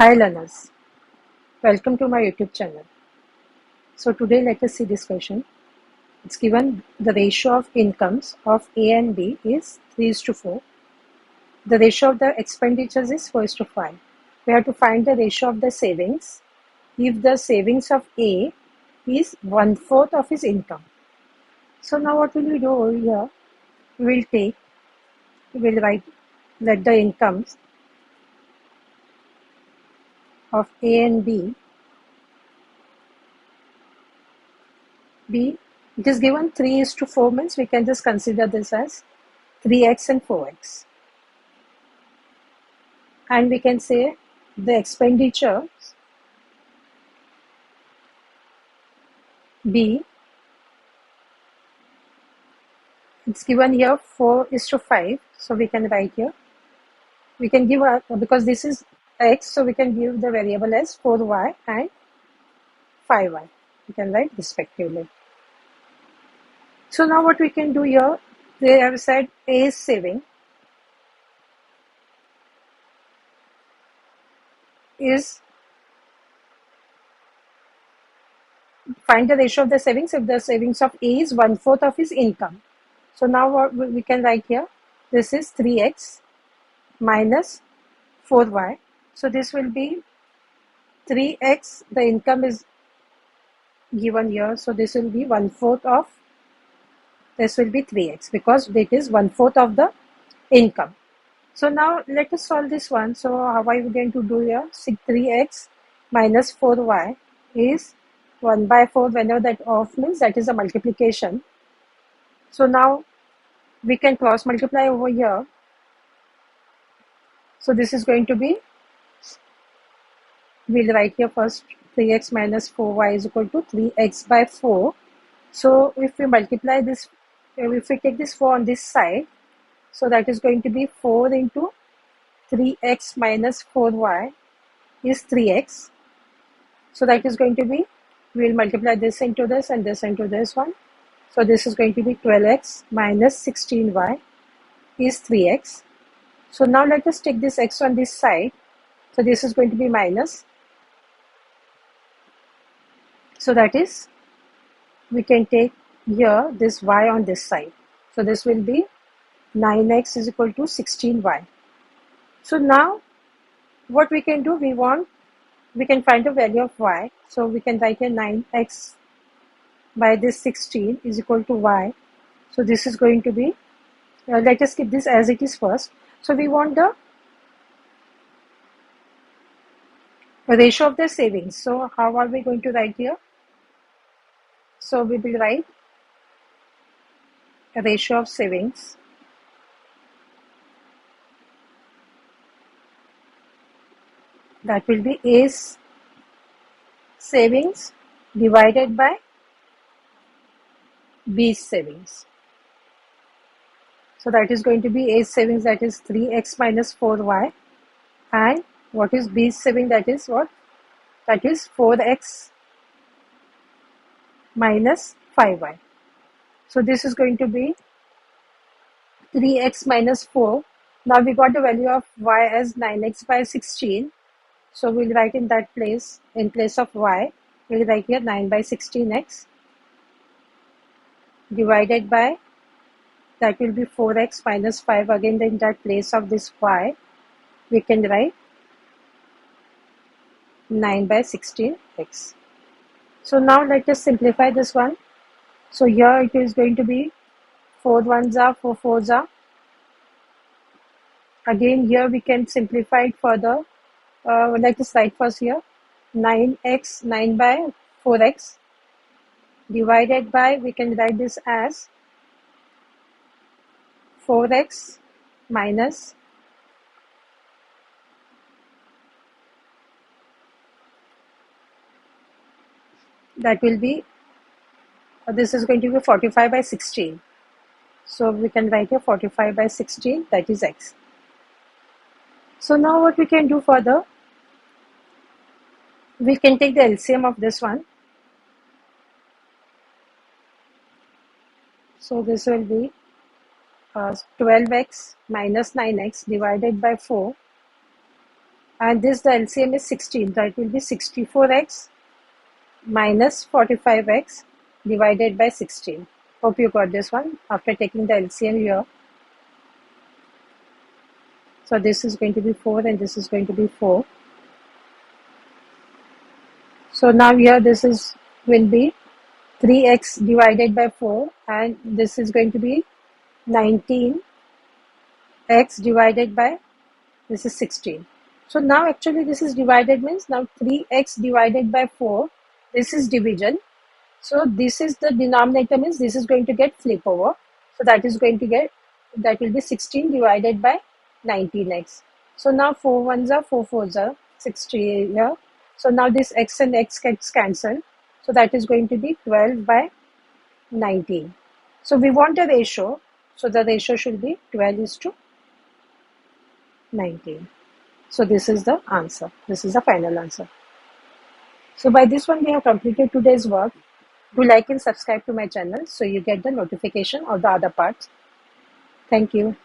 Hi learners, welcome to my YouTube channel. So today let us see this question. It's given the ratio of incomes of A and B is 3:4. The ratio of the expenditures is 4:5. We have to find the ratio of the savings if the savings of A is 1/4 of his income. So now what will we do over here? We'll write let the incomes of A and B be, it is given 3:4 means we can just consider this as 3x and 4x. And we can say the expenditure B, it's given here 4:5. So we can write here, we can give, because this is x, so we can give the variable as 4y and 5y. We can write respectively. So now what we can do here, they have said A is saving is find the ratio of the savings if the savings of A is 1/4 of his income. So now what we can write here, this is 3x minus 4y. So this will be 3x, the income is given here, so this will be 1/4 of, this will be 3x because it is 1/4 of the income. So now let us solve this one. So how are we going to do here? 3x minus 4y is 1/4. Whenever that off means that is a multiplication. So now we can cross multiply over here. So this is going to be, we'll write here first 3x minus 4y is equal to 3x by 4. So if we multiply this, if we take this 4 on this side, so that is going to be 4 into 3x minus 4y is 3x. So that is going to be, we'll multiply this into this and this into this one. So this is going to be 12x minus 16y is 3x. So now let us take this x on this side. So this is going to be minus. So that is, we can take here this y on this side. So this will be 9x is equal to 16y. So now what we can do, we can find the value of y. So we can write here 9x by this 16 is equal to y. So this is going to be, let us keep this as it is first. So we want the ratio of the savings. So how are we going to write here? So we will write a ratio of savings that will be A's savings divided by B's savings. So that is going to be A's savings, that is 3x minus 4y, and what is B's saving, that is what? That is 4x minus 5y. So this is going to be 3x minus 4. Now we got the value of y as 9x by 16. So we'll write in that place, in place of y, we'll write here 9 by 16x divided by, that will be 4x minus 5. Again, in that place of this y, we can write 9 by 16x. So now let us simplify this one. So here it is going to be 4 ones are 4 fours are. Again here we can simplify it further. Let us write first here 9x, 9 by 4x divided by, we can write this as 4x minus, that will be, this is going to be 45 by 16. So we can write here 45 by 16, that is x. So now what we can do further, we can take the LCM of this one. So this will be 12x minus 9x divided by 4 And this, the LCM is 16, so it will be 64x minus 45x divided by 16. Hope you got this one after taking the LCM here. So this is going to be 4 and this is going to be 4. So now here this is will be 3x divided by 4 and this is going to be 19x divided by, this is 16. So now actually this is divided means now 3x divided by 4, this is division. So this is the denominator means this is going to get flip over. So that is going to get, that will be 16 divided by 19x. So now 4 ones are 4 fours are 60 here. So now this x and x gets cancelled. So that is going to be 12 by 19. So we want a ratio. So the ratio should be 12 is to 19. So this is the answer. This is the final answer. So by this one we have completed today's work. Do like and subscribe to my channel so you get the notification of the other parts. Thank you.